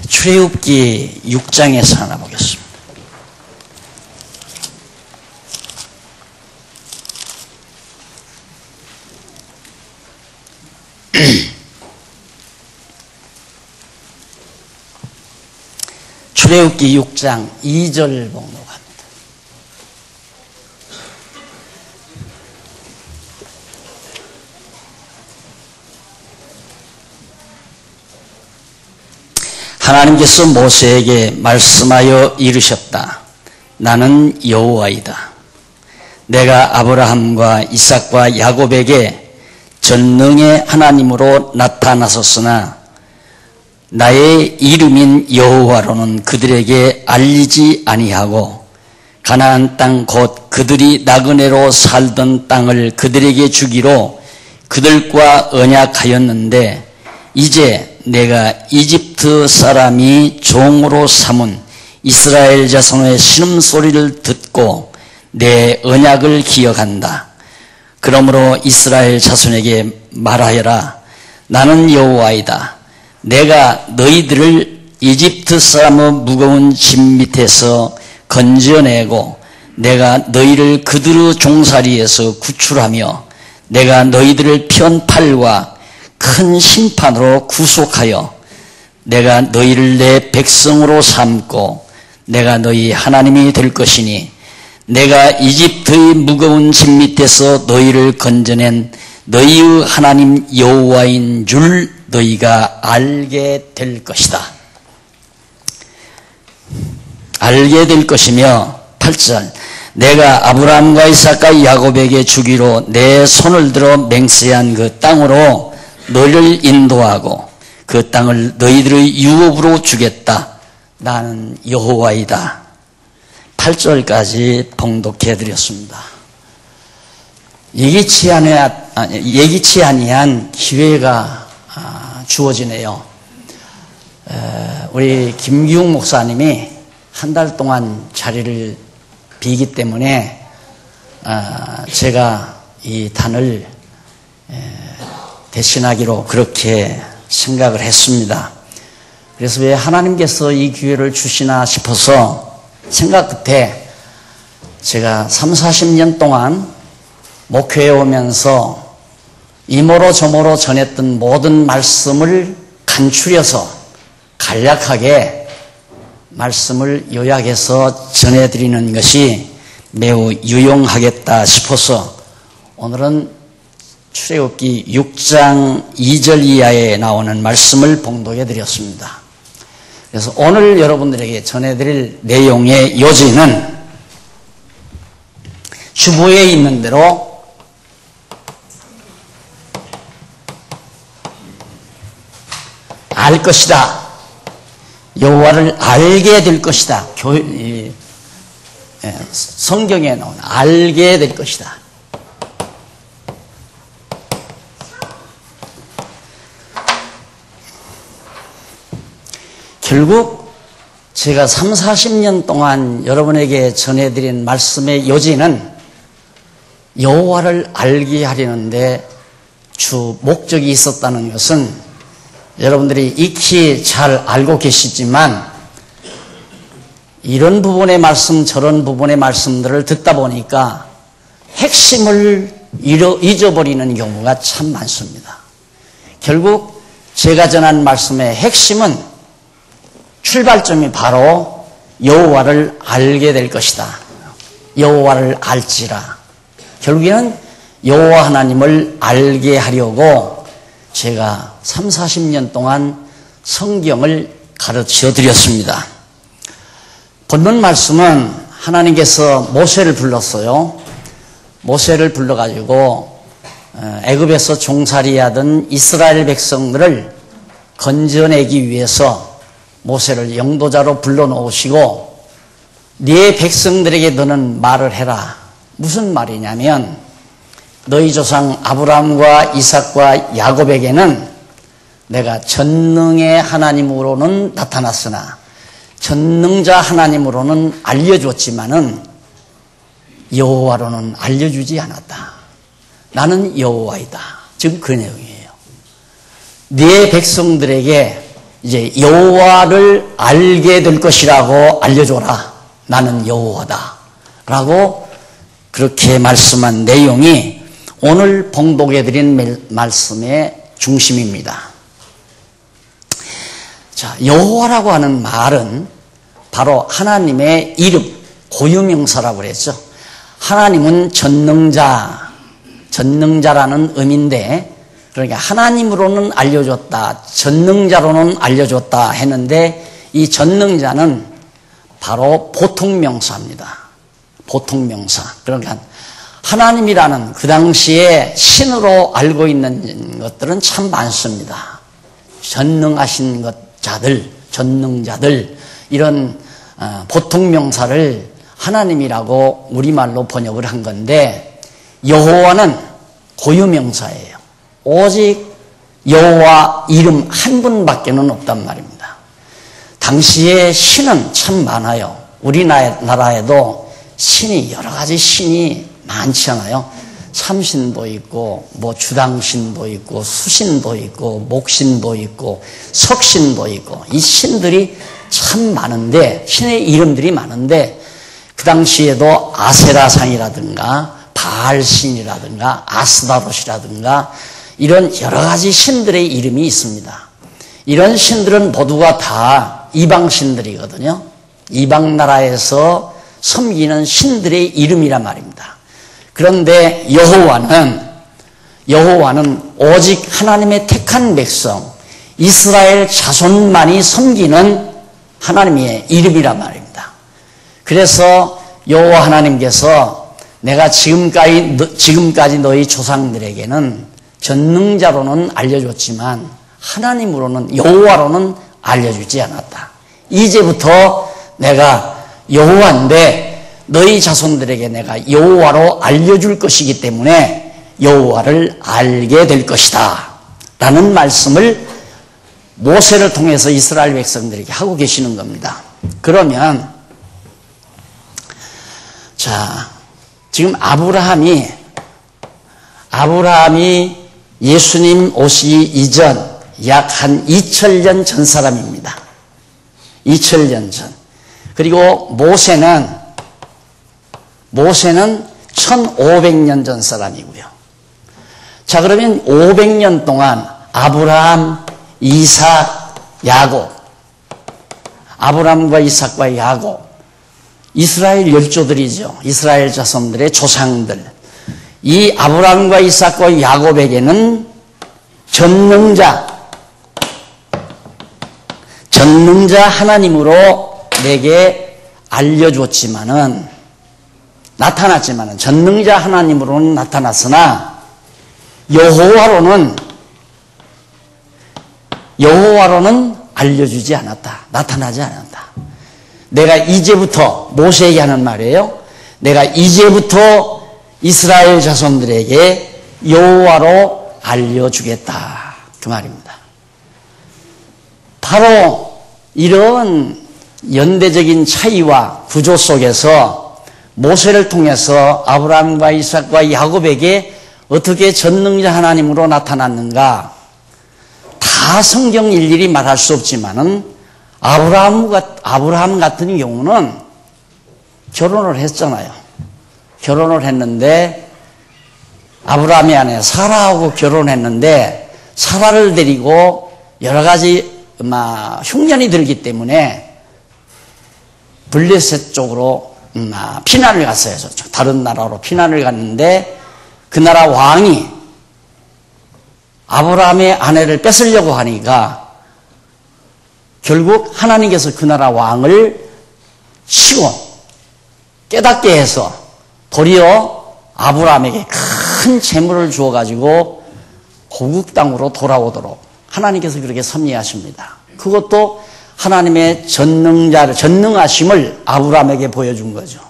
출애굽기 6장에서 하나 보겠습니다. 출애굽기 6장 2절 봉독합니다. 하나님께서 모세에게 말씀하여 이르셨다. 나는 여호와이다. 내가 아브라함과 이삭과 야곱에게 전능의 하나님으로 나타나섰으나 나의 이름인 여호와로는 그들에게 알리지 아니하고 가나안 땅 곧 그들이 나그네로 살던 땅을 그들에게 주기로 그들과 언약하였는데 이제 내가 이집트 사람이 종으로 삼은 이스라엘 자손의 신음소리를 듣고 내 언약을 기억한다. 그러므로 이스라엘 자손에게 말하여라. 나는 여호와이다. 내가 너희들을 이집트 사람의 무거운 짐 밑에서 건져내고 내가 너희를 그들의 종살이에서 구출하며 내가 너희들을 편팔과 큰 심판으로 구속하여 내가 너희를 내 백성으로 삼고 내가 너희 하나님이 될 것이니 내가 이집트의 무거운 짐 밑에서 너희를 건져낸 너희의 하나님 여호와인 줄 너희가 알게 될 것이다. 알게 될 것이며 8절 내가 아브라함과 이삭과 야곱에게 주기로 내 손을 들어 맹세한 그 땅으로 너희를 인도하고 그 땅을 너희들의 유업으로 주겠다. 나는 여호와이다. 8절까지 봉독해 드렸습니다. 예기치 아니한 기회가 주어지네요. 우리 김기웅 목사님이 한 달 동안 자리를 비기 때문에 제가 이 단을 대신하기로 그렇게 생각을 했습니다. 그래서 왜 하나님께서 이 기회를 주시나 싶어서 생각 끝에 제가 30-40년 동안 목회해 오면서 이모로 저모로 전했던 모든 말씀을 간추려서 간략하게 말씀을 요약해서 전해드리는 것이 매우 유용하겠다 싶어서 오늘은 출애굽기 6장 2절 이하에 나오는 말씀을 봉독해 드렸습니다. 그래서 오늘 여러분들에게 전해드릴 내용의 요지는 주보에 있는 대로 알 것이다. 여호와를 알게 될 것이다. 성경에 나오는 알게 될 것이다. 결국 제가 30-40년 동안 여러분에게 전해드린 말씀의 요지는 여호와를 알게 하려는데 주 목적이 있었다는 것은 여러분들이 익히 잘 알고 계시지만 이런 부분의 말씀 저런 부분의 말씀들을 듣다 보니까 핵심을 잊어버리는 경우가 참 많습니다. 결국 제가 전한 말씀의 핵심은 출발점이 바로 여호와를 알게 될 것이다. 여호와를 알지라. 결국에는 여호와 하나님을 알게 하려고 제가 30-40년 동안 성경을 가르쳐 드렸습니다. 본문 말씀은 하나님께서 모세를 불렀어요. 모세를 불러가지고 애굽에서 종살이하던 이스라엘 백성들을 건져내기 위해서 모세를 영도자로 불러놓으시고 네 백성들에게 너는 말을 해라. 무슨 말이냐면 너희 조상 아브라함과 이삭과 야곱에게는 내가 전능의 하나님으로는 나타났으나 전능자 하나님으로는 알려줬지만은 여호와로는 알려주지 않았다. 나는 여호와이다. 지금 그 내용이에요. 네 백성들에게 이제 여호와를 알게 될 것이라고 알려줘라. 나는 여호와다. 라고 그렇게 말씀한 내용이 오늘 봉독해드린 말씀의 중심입니다. 자, 여호와라고 하는 말은 바로 하나님의 이름, 고유명사라고 그랬죠. 하나님은 전능자라는 의미인데, 그러니까 하나님으로는 알려줬다, 전능자로는 알려줬다 했는데, 이 전능자는 바로 보통명사입니다. 보통명사. 그러니까 하나님이라는 그 당시에 신으로 알고 있는 것들은 참 많습니다. 전능하신 자들, 전능자들, 이런 보통명사를 하나님이라고 우리말로 번역을 한 건데, 여호와는 고유명사예요. 오직 여호와 이름 한 분밖에는 없단 말입니다. 당시에 신은 참 많아요. 우리나라에도 신이, 여러 가지 신이 많잖아요. 참신도 있고, 주당신도 있고, 수신도 있고, 목신도 있고, 석신도 있고, 이 신들이 참 많은데, 신의 이름들이 많은데, 그 당시에도 아세라상이라든가, 바알신이라든가, 아스다롯이라든가, 이런 여러 가지 신들의 이름이 있습니다. 이런 신들은 모두가 다 이방신들이거든요. 이방 나라에서 섬기는 신들의 이름이란 말입니다. 그런데 여호와는 오직 하나님의 택한 백성, 이스라엘 자손만이 섬기는 하나님의 이름이란 말입니다. 그래서 여호와 하나님께서 내가 지금까지 너희 조상들에게는 전능자로는 알려줬지만 하나님으로는, 여호와로는 알려주지 않았다. 이제부터 내가 여호와인데 너희 자손들에게 내가 여호와로 알려줄 것이기 때문에 여호와를 알게 될 것이다 라는 말씀을 모세를 통해서 이스라엘 백성들에게 하고 계시는 겁니다. 그러면 자, 지금 아브라함이 예수님 오시기 이전 약 한 2000년 전 사람입니다. 2000년 전. 그리고 모세는 1500년 전 사람이고요. 자, 그러면 500년 동안 아브라함, 이삭, 야곱, 아브라함과 이삭과 야곱, 이스라엘 열조들이죠. 이스라엘 자손들의 조상들. 이 아브라함과 이삭과 야곱에게는 전능자 하나님으로 내게 나타났지만은 전능자 하나님으로는 나타났으나 여호와로는 알려주지 않았다. 나타나지 않았다. 내가 이제부터, 모세에게 하는 말이에요. 내가 이제부터 이스라엘 자손들에게 여호와로 알려주겠다. 그 말입니다. 바로 이런 연대적인 차이와 구조 속에서 모세를 통해서 아브라함과 이삭과 야곱에게 어떻게 전능자 하나님으로 나타났는가? 다 성경 일일이 말할 수 없지만은 아브라함 같은 경우는 결혼을 했잖아요. 결혼을 했는데 아브라함의 아내 사라하고 결혼했는데 사라를 데리고 여러 가지 흉년이 들기 때문에 블레셋 쪽으로 피난을 갔어요. 다른 나라로 피난을 갔는데 그 나라 왕이 아브라함의 아내를 뺏으려고 하니까 결국 하나님께서 그 나라 왕을 치고 깨닫게 해서 도리어 아브라함에게 큰 재물을 주어가지고 고국 땅으로 돌아오도록 하나님께서 그렇게 섭리하십니다. 그것도 하나님의 전능하심을 아브라함에게 보여준 거죠.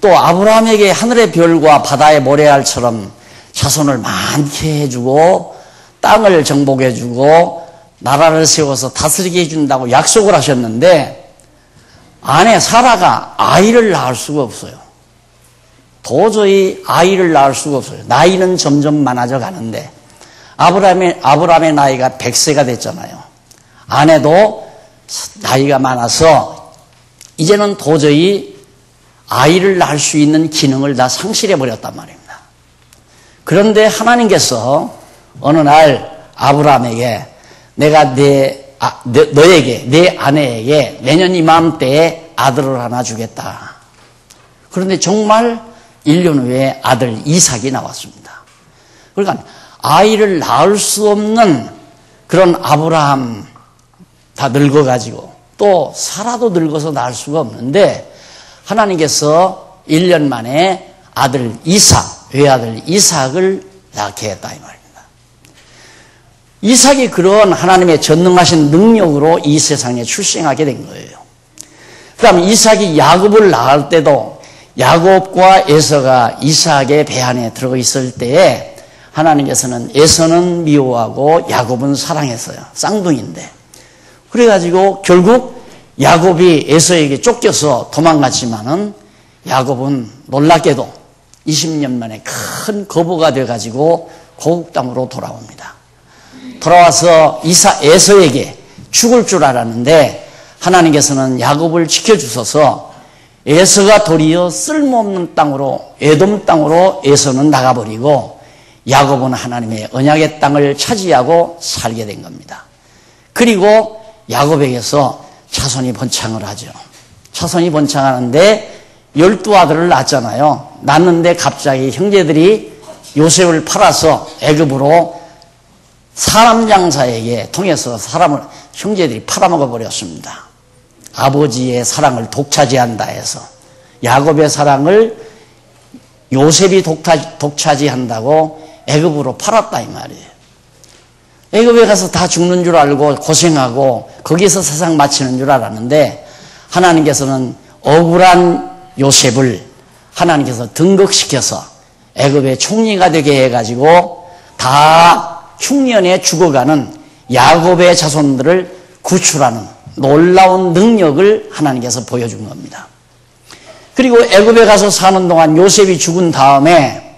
또 아브라함에게 하늘의 별과 바다의 모래알처럼 자손을 많게 해주고 땅을 정복해주고 나라를 세워서 다스리게 해준다고 약속을 하셨는데 아내 사라가 아이를 낳을 수가 없어요. 도저히 아이를 낳을 수가 없어요. 나이는 점점 많아져 가는데 아브라함의 나이가 100세가 됐잖아요. 아내도 나이가 많아서 이제는 도저히 아이를 낳을 수 있는 기능을 다 상실해 버렸단 말입니다. 그런데 하나님께서 어느 날 아브라함에게 내가 너에게, 내 아내에게 내년 이맘때에 아들을 하나 주겠다. 그런데 정말 1년 후에 아들 이삭이 나왔습니다. 그러니까 아이를 낳을 수 없는 그런 아브라함 다 늙어가지고 또 사라도 늙어서 낳을 수가 없는데 하나님께서 1년 만에 아들 이삭, 외아들 이삭을 낳게 했다 이 말입니다. 이삭이 그런 하나님의 전능하신 능력으로 이 세상에 출생하게 된 거예요. 그다음 이삭이 야곱을 낳을 때도 야곱과 에서가 이삭의 배 안에 들어 있을 때에 하나님께서는 에서는 미워하고 야곱은 사랑했어요. 쌍둥이인데. 그래가지고 결국 야곱이 에서에게 쫓겨서 도망갔지만은 야곱은 놀랍게도 20년 만에 큰 거부가 돼가지고 고국 땅으로 돌아옵니다. 돌아와서 에서에게 죽을 줄 알았는데 하나님께서는 야곱을 지켜주셔서 에서가 도리어 쓸모없는 땅으로 에돔 땅으로 에서는 나가버리고 야곱은 하나님의 언약의 땅을 차지하고 살게 된 겁니다. 그리고 야곱에게서 자손이 번창을 하죠. 자손이 번창하는데 12아들을 낳았잖아요. 낳는데 갑자기 형제들이 요셉을 팔아서 애굽으로 사람 장사에게 통해서 형제들이 팔아먹어 버렸습니다. 아버지의 사랑을 독차지한다 해서 야곱의 사랑을 요셉이 독차지한다고 애굽으로 팔았다 이 말이에요. 애굽에 가서 다 죽는 줄 알고 고생하고 거기서 세상 마치는 줄 알았는데 하나님께서는 억울한 요셉을 하나님께서 등극시켜서 애굽의 총리가 되게 해가지고 다 흉년에 죽어가는 야곱의 자손들을 구출하는 놀라운 능력을 하나님께서 보여준 겁니다. 그리고 애굽에 가서 사는 동안 요셉이 죽은 다음에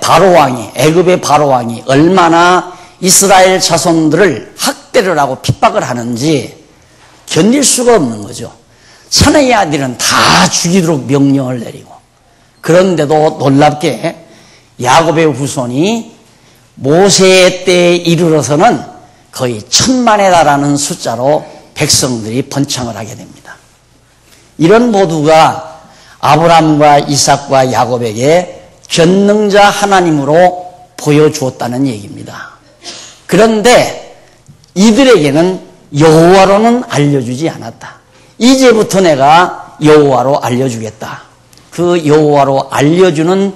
바로왕이 애굽의 바로왕이 얼마나 이스라엘 자손들을 학대를 하고 핍박을 하는지 견딜 수가 없는 거죠. 사내의 아들은 다 죽이도록 명령을 내리고 그런데도 놀랍게 야곱의 후손이 모세의 때에 이르러서는 거의 1000만에 달하는 숫자로 백성들이 번창을 하게 됩니다. 이런 모두가 아브라함과 이삭과 야곱에게 전능자 하나님으로 보여주었다는 얘기입니다. 그런데 이들에게는 여호와로는 알려주지 않았다. 이제부터 내가 여호와로 알려주겠다. 그 여호와로 알려주는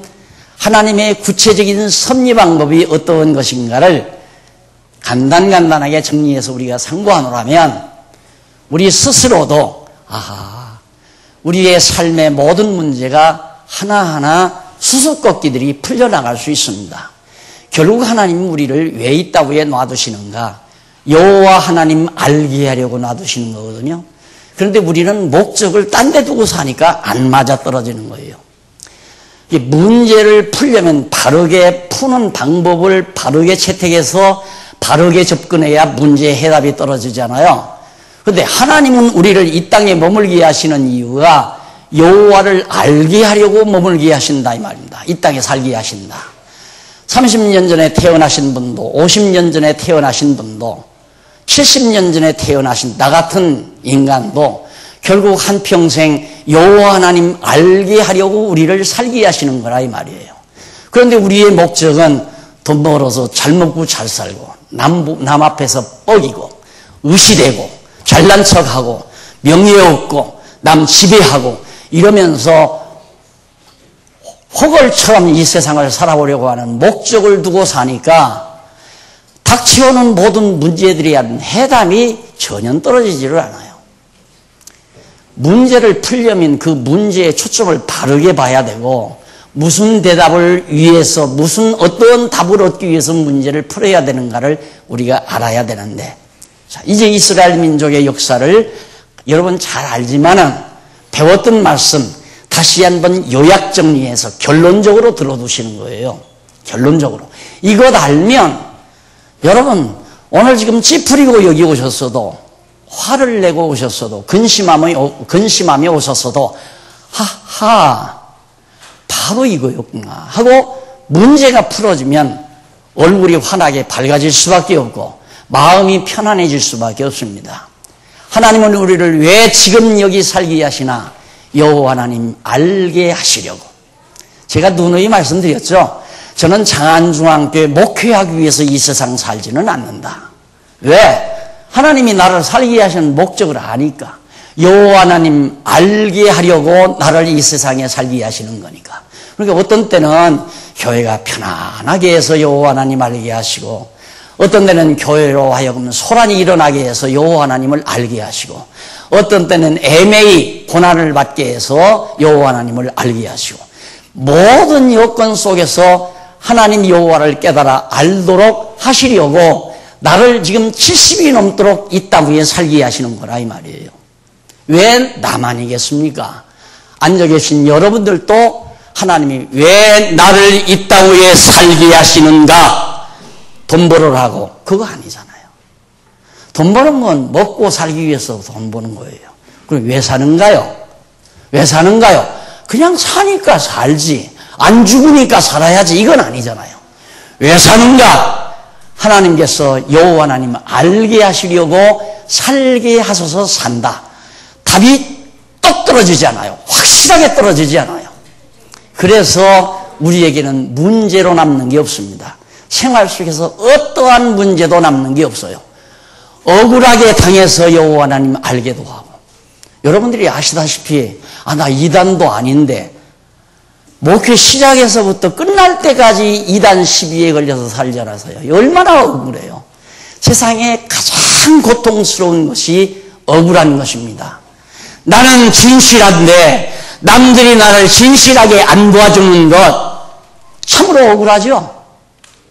하나님의 구체적인 섭리 방법이 어떤 것인가를 간단하게 정리해서 우리가 상고하노라면 우리 스스로도 우리의 삶의 모든 문제가 하나하나 수수께끼들이 풀려나갈 수 있습니다. 결국 하나님은 우리를 왜 이 땅에 놔두시는가? 여호와 하나님 알게 하려고 놔두시는 거거든요. 그런데 우리는 목적을 딴 데 두고 사니까 안 맞아떨어지는 거예요. 문제를 풀려면 바르게 푸는 방법을 바르게 채택해서 바르게 접근해야 문제의 해답이 떨어지잖아요. 그런데 하나님은 우리를 이 땅에 머물게 하시는 이유가 여호와를 알게 하려고 머물게 하신다 이 말입니다. 이 땅에 살게 하신다. 30년 전에 태어나신 분도 50년 전에 태어나신 분도 70년 전에 태어나신 나 같은 인간도 결국 한평생 여호와 하나님 알게 하려고 우리를 살게 하시는 거라 이 말이에요. 그런데 우리의 목적은 돈 벌어서 잘 먹고 잘 살고 남 앞에서 뻐기고 의시되고 잘난 척하고 명예 얻고 남 지배하고 이러면서 호걸처럼 이 세상을 살아보려고 하는 목적을 두고 사니까 닥치오는 모든 문제들에 대한 해답이 전혀 떨어지지를 않아요. 문제를 풀려면 그 문제의 초점을 바르게 봐야 되고 무슨 대답을 위해서 어떤 답을 얻기 위해서 문제를 풀어야 되는가를 우리가 알아야 되는데 자, 이제 이스라엘 민족의 역사를 여러분 잘 알지만은 배웠던 말씀 다시 한번 요약 정리해서 결론적으로 들어두시는 거예요. 결론적으로. 이것 알면 여러분, 오늘 지금 찌푸리고 여기 오셨어도, 화를 내고 오셨어도, 근심하며 오셨어도, 하하, 바로 이거였구나 하고 문제가 풀어지면 얼굴이 환하게 밝아질 수밖에 없고 마음이 편안해질 수밖에 없습니다. 하나님은 우리를 왜 지금 여기 살게 하시나? 여호와 하나님 알게 하시려고. 제가 누누이 말씀드렸죠. 저는 장안중앙교회 목회하기 위해서 이 세상 살지는 않는다. 왜? 하나님이 나를 살게 하시는 목적을 아니까. 여호와 하나님 알게 하려고 나를 이 세상에 살게 하시는 거니까. 그러니까 어떤 때는 교회가 편안하게 해서 여호와 하나님 알게 하시고, 어떤 때는 교회로 하여금 소란이 일어나게 해서 여호와 하나님을 알게 하시고, 어떤 때는 애매히 고난을 받게 해서 여호와 하나님을 알게 하시고, 모든 여건 속에서 하나님 여호와를 깨달아 알도록 하시려고 나를 지금 70이 넘도록 이 땅 위에 살게 하시는 거라 이 말이에요. 왜 나만이겠습니까? 앉아 계신 여러분들도 하나님이 왜 나를 이 땅 위에 살게 하시는가? 돈 벌으라고. 그거 아니잖아요. 돈 버는 건 먹고 살기 위해서 돈 버는 거예요. 그럼 왜 사는가요? 왜 사는가요? 그냥 사니까 살지. 안 죽으니까 살아야지. 이건 아니잖아요. 왜 사는가? 하나님께서 여호와 하나님 알게 하시려고 살게 하셔서 산다. 답이 똑 떨어지지 않아요. 확실하게 떨어지지 않아요. 그래서 우리에게는 문제로 남는 게 없습니다. 생활 속에서 어떠한 문제도 남는 게 없어요. 억울하게 당해서 여호와 하나님 알게도 하고. 여러분들이 아시다시피 나 이단도 아닌데 목회 시작에서부터 끝날 때까지 이단 시비에 걸려서 살잖아요. 얼마나 억울해요. 세상에 가장 고통스러운 것이 억울한 것입니다. 나는 진실한데 남들이 나를 진실하게 안 도와주는 것 참으로 억울하죠.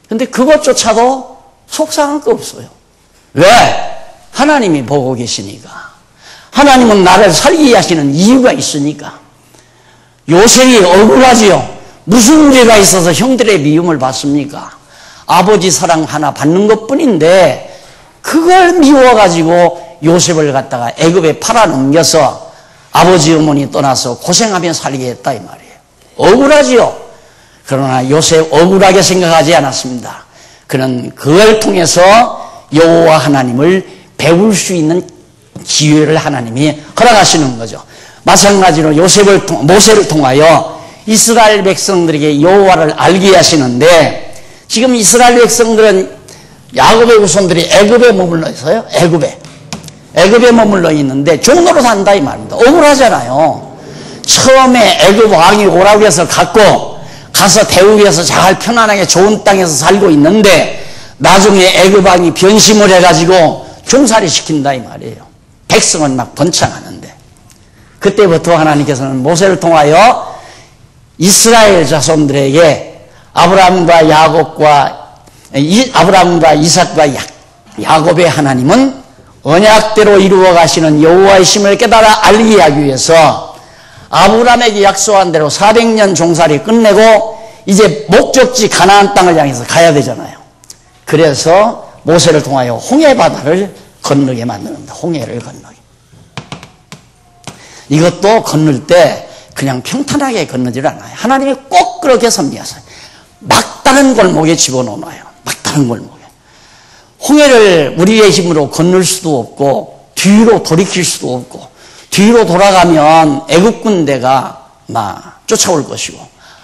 근데 그것조차도 속상할 거 없어요. 왜? 하나님이 보고 계시니까. 하나님은 나를 살게 하시는 이유가 있으니까. 요셉이 억울하지요. 무슨 죄가 있어서 형들의 미움을 받습니까? 아버지 사랑 하나 받는 것뿐인데 그걸 미워가지고 요셉을 갖다가 애굽에 팔아넘겨서 아버지 어머니 떠나서 고생하며 살게 했다 이 말이에요. 억울하지요. 그러나 요셉 억울하게 생각하지 않았습니다. 그는 그걸 통해서 여호와 하나님을 배울 수 있는 기회를 하나님이 허락하시는 거죠. 마찬가지로 모세를 통하여 이스라엘 백성들에게 여호와를 알게 하시는데, 지금 이스라엘 백성들은 야곱의 후손들이 애굽에 머물러 있어요. 애굽에 머물러 있는데 종로로 산다 이 말입니다. 억울하잖아요. 처음에 애굽 왕이 오라고 해서 가서 대우해서 잘 편안하게 좋은 땅에서 살고 있는데 나중에 애굽 왕이 변심을 해가지고 종살이 시킨다 이 말이에요. 백성은 막 번창하는데, 그때부터 하나님께서는 모세를 통하여 이스라엘 자손들에게 아브라함과 이삭과 야곱의 하나님은 언약대로 이루어 가시는 여호와의 심을 깨달아 알게 하기 위해서 아브라함에게 약속한 대로 400년 종살이 끝내고 이제 목적지 가나안 땅을 향해서 가야 되잖아요. 그래서 모세를 통하여 홍해바다를 건너게 만드는다. 홍해를 건너게. 이것도 건널 때 그냥 평탄하게 건너질 않아요. 하나님이 꼭 그렇게 섭리하세요. 막다른 골목에 집어넣어놔요. 막다른 골목에. 홍해를 우리의 힘으로 건널 수도 없고 뒤로 돌이킬 수도 없고, 뒤로 돌아가면 애국 군대가 막 쫓아올 것이고,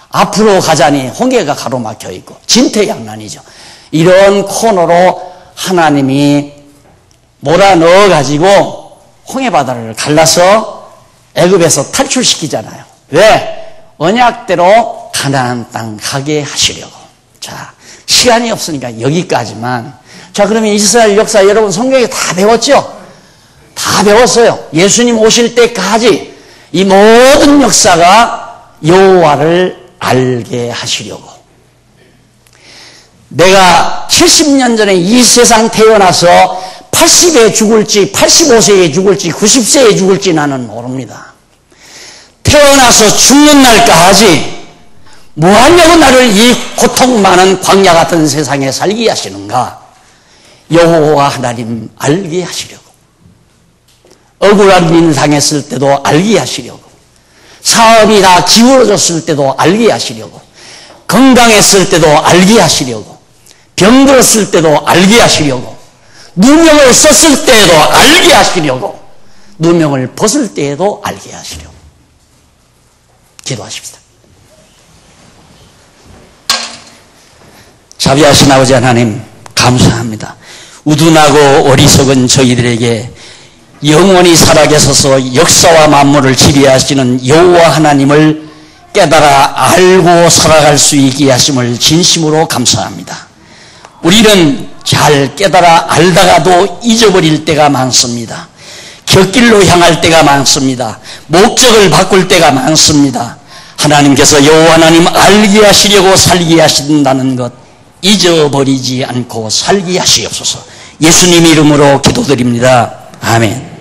앞으로 가자니 홍해가 가로막혀 있고 진퇴양난이죠. 이런 코너로 하나님이 몰아넣어 가지고 홍해바다를 갈라서 애굽에서 탈출시키잖아요. 왜? 언약대로 가나안 땅 가게 하시려고. 자, 시간이 없으니까 여기까지만. 자, 그러면 이스라엘 역사 여러분 성경에 다 배웠죠? 다 배웠어요. 예수님 오실 때까지 이 모든 역사가 여호와를 알게 하시려고. 내가 70년 전에 이 세상 태어나서 80에 죽을지 85세에 죽을지 90세에 죽을지 나는 모릅니다. 태어나서 죽는 날까지 뭐 하려고 나를 이 고통 많은 광야 같은 세상에 살게 하시는가? 여호와 하나님 알게 하시려고, 억울한 일 당했을 때도 알게 하시려고, 사업이 다 기울어졌을 때도 알게 하시려고, 건강했을 때도 알게 하시려고, 병들었을 때도 알게 하시려고, 누명을 썼을 때에도 알게 하시려고, 누명을 벗을 때에도 알게 하시려고. 기도하십시다. 자비하신 아버지 하나님, 감사합니다. 우둔하고 어리석은 저희들에게 영원히 살아계셔서 역사와 만물을 지배하시는 여호와 하나님을 깨달아 알고 살아갈 수 있게 하심을 진심으로 감사합니다. 우리는 잘 깨달아 알다가도 잊어버릴 때가 많습니다. 곁길로 향할 때가 많습니다. 목적을 바꿀 때가 많습니다. 하나님께서 여호와 하나님 알게 하시려고 살게 하신다는 것 잊어버리지 않고 살게 하시옵소서. 예수님 이름으로 기도드립니다. 아멘.